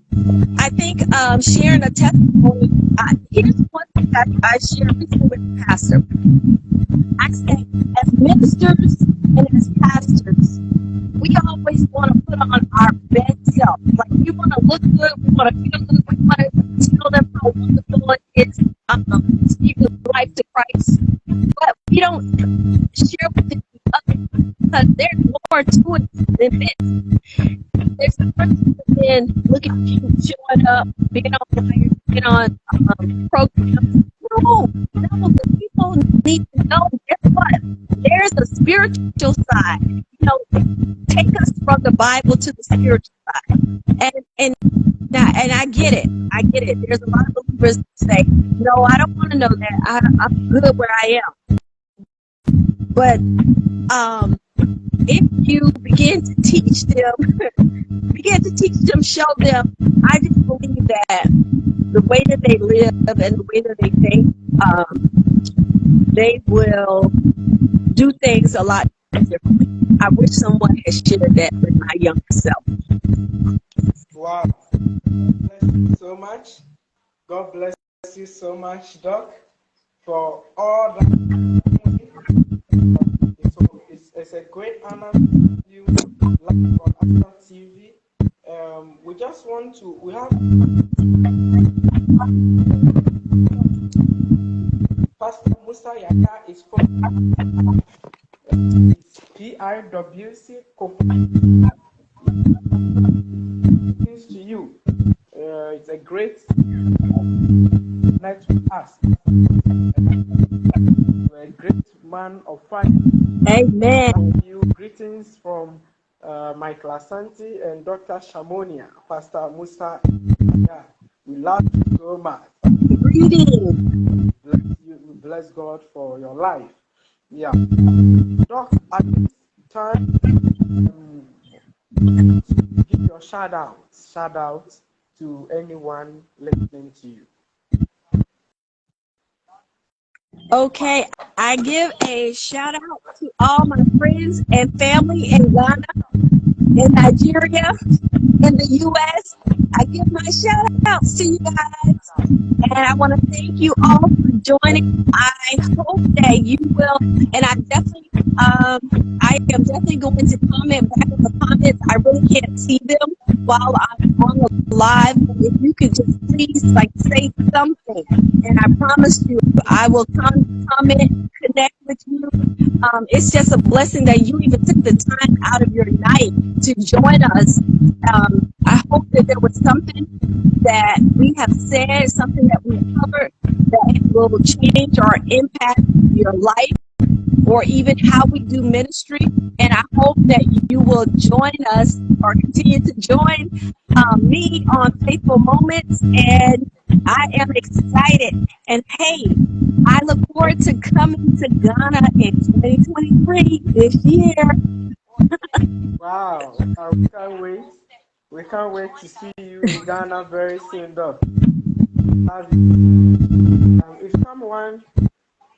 I think sharing a testimony, here's one thing I shared recently with the pastor. I say, as ministers and as pastors, we always want to put on our best self. Like, we want to look good, we want to feel good, we want to tell them how wonderful it is to give your life to Christ. But we don't share with each other because there's more to it than this. There's the person then look at you showing up, being on fire, being on programs. No, the people need to know, guess what? There's a spiritual side. Take us from the Bible to the spiritual side. And I get it. I get it. There's a lot of believers who say, no, I don't want to know that. I'm good where I am. But if you begin to teach them, show them, I just believe that the way that they live and the way that they think, they will do things a lot differently. I wish someone had shared that with my younger self. Wow. God bless you so much. God bless you so much, Doc, for all that. It's a great honor to have you live on Asante TV. We just want to, we have Pastor Musa Yaka is from PIWC to you. It's a great night with us. You're a great man of faith. Amen. You greetings from Michael Asante and Dr. Shamonia, Pastor Musa. Yeah. We love you so much. Greetings. We bless God for your life. Yeah. Doc, at this time, give your shout out to anyone listening to you. Okay, I give a shout out to all my friends and family in Ghana, in Nigeria, in the U.S. I give my shout outs to you guys. And I want to thank you all for joining. I hope that you will, and I am definitely going to comment back in the comments. I really can't see them while I'm on the live. If you could just please say something, and I promise you, I will comment, connect with you. It's just a blessing that you even took the time out of your night to join us. I hope that there was something that we have said, something that we covered that will change or impact your life or even how we do ministry. And I hope that you will join us or continue to join me on Faithful Moments. And I am excited. And hey, I look forward to coming to Ghana in 2023 this year. Wow, we can't wait. We can't wait to see you in Ghana very soon, Doc. Love you. If someone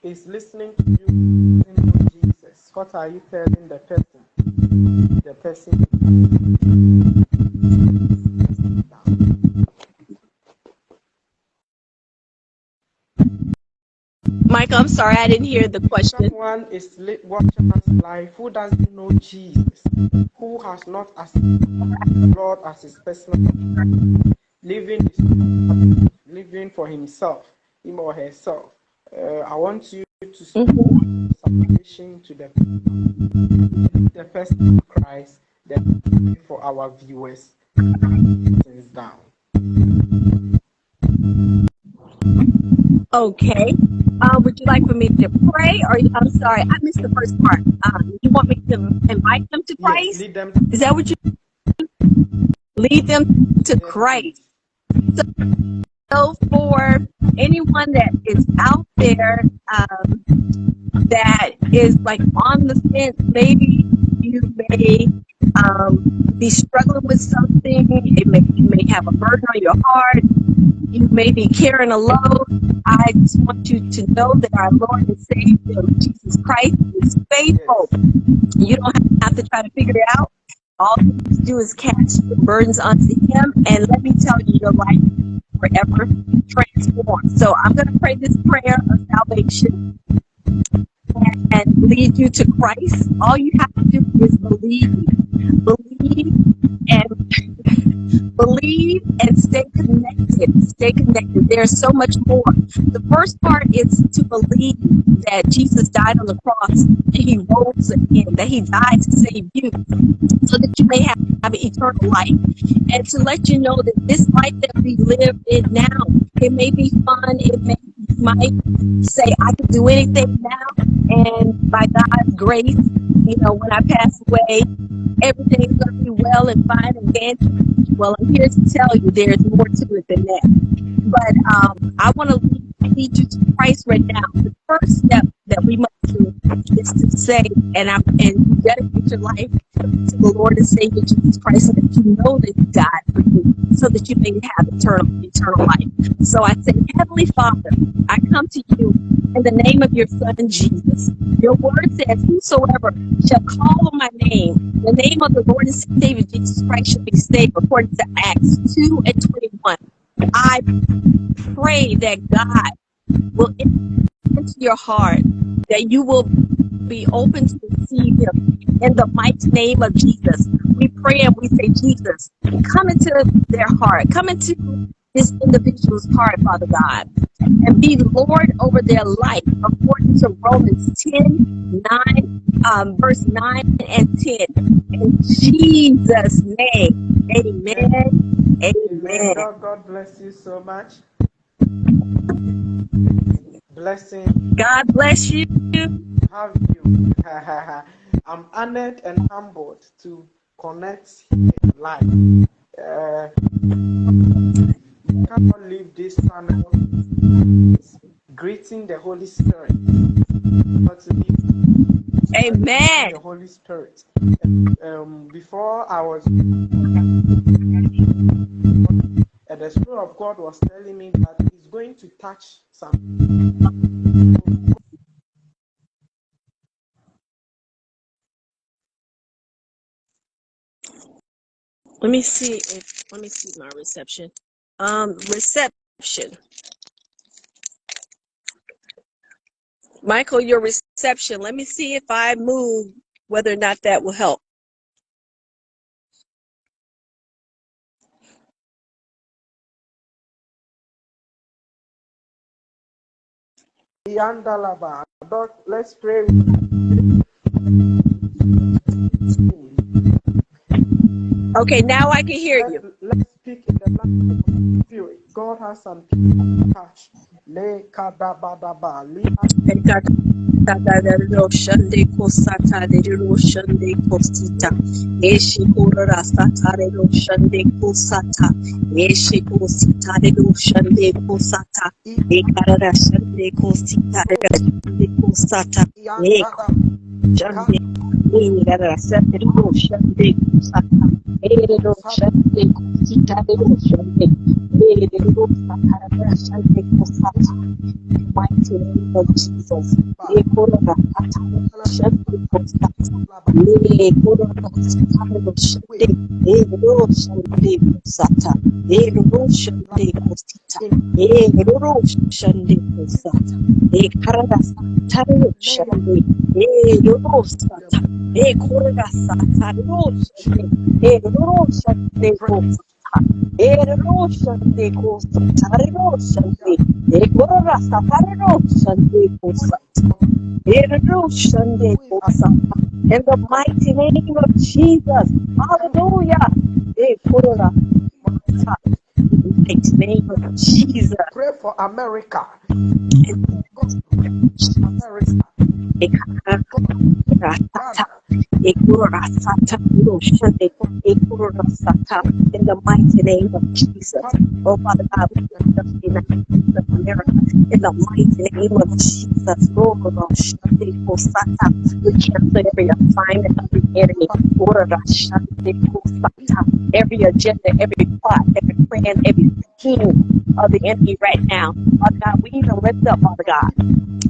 is listening to you in Jesus, what are you telling the person? The person. Michael, I'm sorry, I didn't hear the question. Someone is watching us live who doesn't know Jesus, who has not accepted the Lord as his personal living for himself, him or herself. I want you to salvation to the person of Christ, then for our viewers. Things down. Okay. Would you like for me to pray, or I'm sorry, I missed the first part. You want me to invite them to Christ? Yes, lead them. Is that what you lead them to Christ? So for anyone that is out there that is like on the fence, maybe you may be struggling with something. You may have a burden on your heart. You may be carrying a load. I just want you to know that our Lord and Savior, Jesus Christ, is faithful. You don't have to try to figure it out. All you have to do is cast your burdens onto Him, and let me tell you, your life will forever transformed. So I'm going to pray this prayer of salvation and lead you to Christ. All you have to do is believe and stay connected. There's so much more. The first part is to believe that Jesus died on the cross and he rose again, that he died to save you so that you may have an eternal life, and to let you know that this life that we live in now, it may be fun, you might say I can do anything now, and by God's grace, when I pass away, everything's going to be well and fine and dandy. Well, I'm here to tell you there's more to it than that. But I want to lead you to Christ right now. The first step that we must do is to say and dedicate your life to the Lord and Savior Jesus Christ, so that you know that He died for you, so that you may have eternal life. So I say, Heavenly Father, I come to you in the name of your Son Jesus. Your word says, whosoever shall call on my name, the name of the Lord and Savior Jesus Christ shall be saved, according to Acts 2:21. I pray that God will enter into your heart, that you will be open to receive Him in the mighty name of Jesus. We pray and we say, Jesus, come into their heart, come into this individual's heart, Father God, and be Lord over their life, according to Romans 10:9, verse 9 and 10. In Jesus' name, amen. Amen. God bless you so much. Blessing. God bless you. Have you. I'm honored and humbled to connect here live. cannot leave this channel greeting the Holy Spirit. But Amen. the Holy Spirit. Before I was, the Spirit of God was telling me that He's going to touch some. Let me see my reception. Reception. Michael, your reception. Let me see if I move, whether or not that will help. Let's pray. Okay, now I can hear you. Let's speak in the language of the Spirit. God has some people to touch. Shande kosata de shande kosita. Eshi korora satare ro shande kosata. Eshi kosita de shande kosata. Ekarara shande kosita de shande kosata. Eko shande. Ekarara shande ro shande kosata. Ero shande kosita de shande. Ero satare shande kosata. Mighty name of Jesus. Ekorora satare shande kosata. Ekorora satare shande. Ero shande kosata. Ero shande kosita. Ero shande kosata. Ekarara satare shande. Ero sata. Ekorora satare shande. Ero shande kosata. Ero shande kosata. Ero shande. Ekorora satare shande kosata. Ero shande kosata. In the mighty name of Jesus. Hallelujah. Ekorora satare. In the mighty name of Jesus. Pray for America. In the mighty name of Jesus. Oh, Father God, we lift up the United States of America. In the mighty name of Jesus. Lord, we cancel every assignment of the enemy. Every agenda, every plot, every plan, every scheme of the enemy right now. Father God, we even lift up, Father God,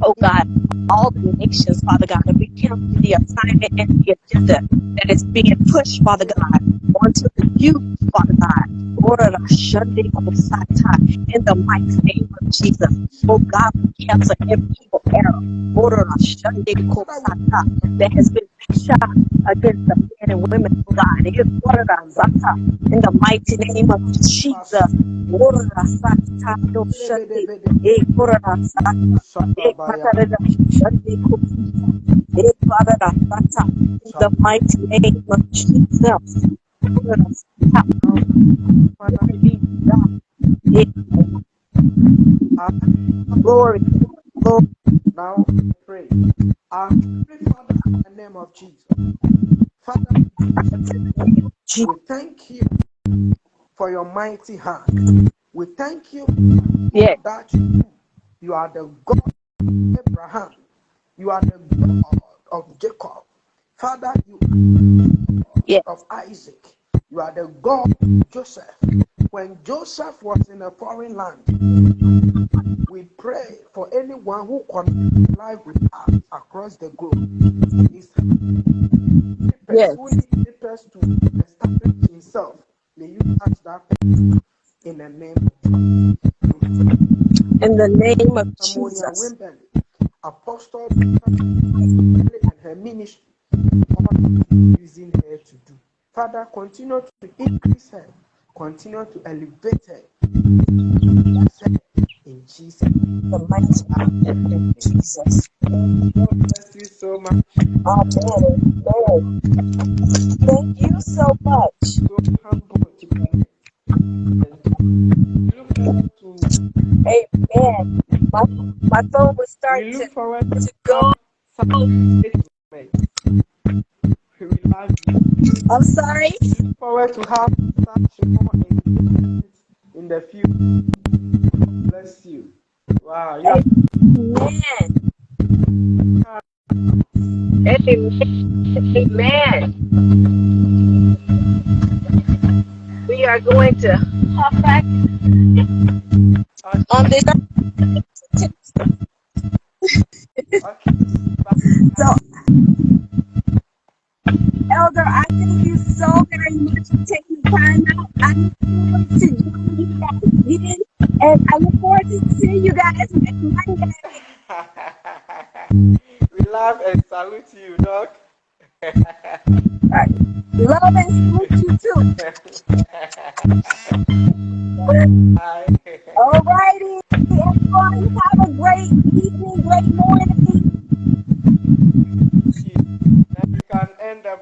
oh God, all the nations, Father God, and we cancel the assignment and the agenda that is being pushed, Father God, onto the youth, Father God. In the mighty name of Jesus. Oh God, we cancel every evil arrow that has been shot against the men and women of God. In the mighty name of Jesus. In the mighty name of Jesus. Glory. Now I pray. I pray, Father, in the name of Jesus. Father, we thank you for your mighty hand. We thank you that you are the God of Abraham. You are the God of Jacob. Father, you are the God of Isaac. You are the God of Joseph. When Joseph was in a foreign land, we pray for anyone who connects life with us across the globe. Who needs papers to establish himself, may you touch that person in the name of Jesus. In the name of Shamonia Jesus. Apostle and her ministry, what using her to do. Father, continue to increase her, continue to elevate her. In Jesus' The mighty name of Jesus. God bless you so much. Amen. Thank you so much. So humble to connect. Look forward to. Amen. My phone was starting We look forward to go. We love you. I'm sorry. We look forward to have such more engagements in in the future. Bless you. Wow. Yeah. Amen. Amen. We are going to hop back on this. Okay. So, Elder, I thank you so very much for taking the time out. I look forward to joining you guys again, and I look forward to seeing you guys next Monday. We love and salute you, Doc. Love and salute you too. Bye. All righty, everyone, have a great evening, great morning. Now you can end up.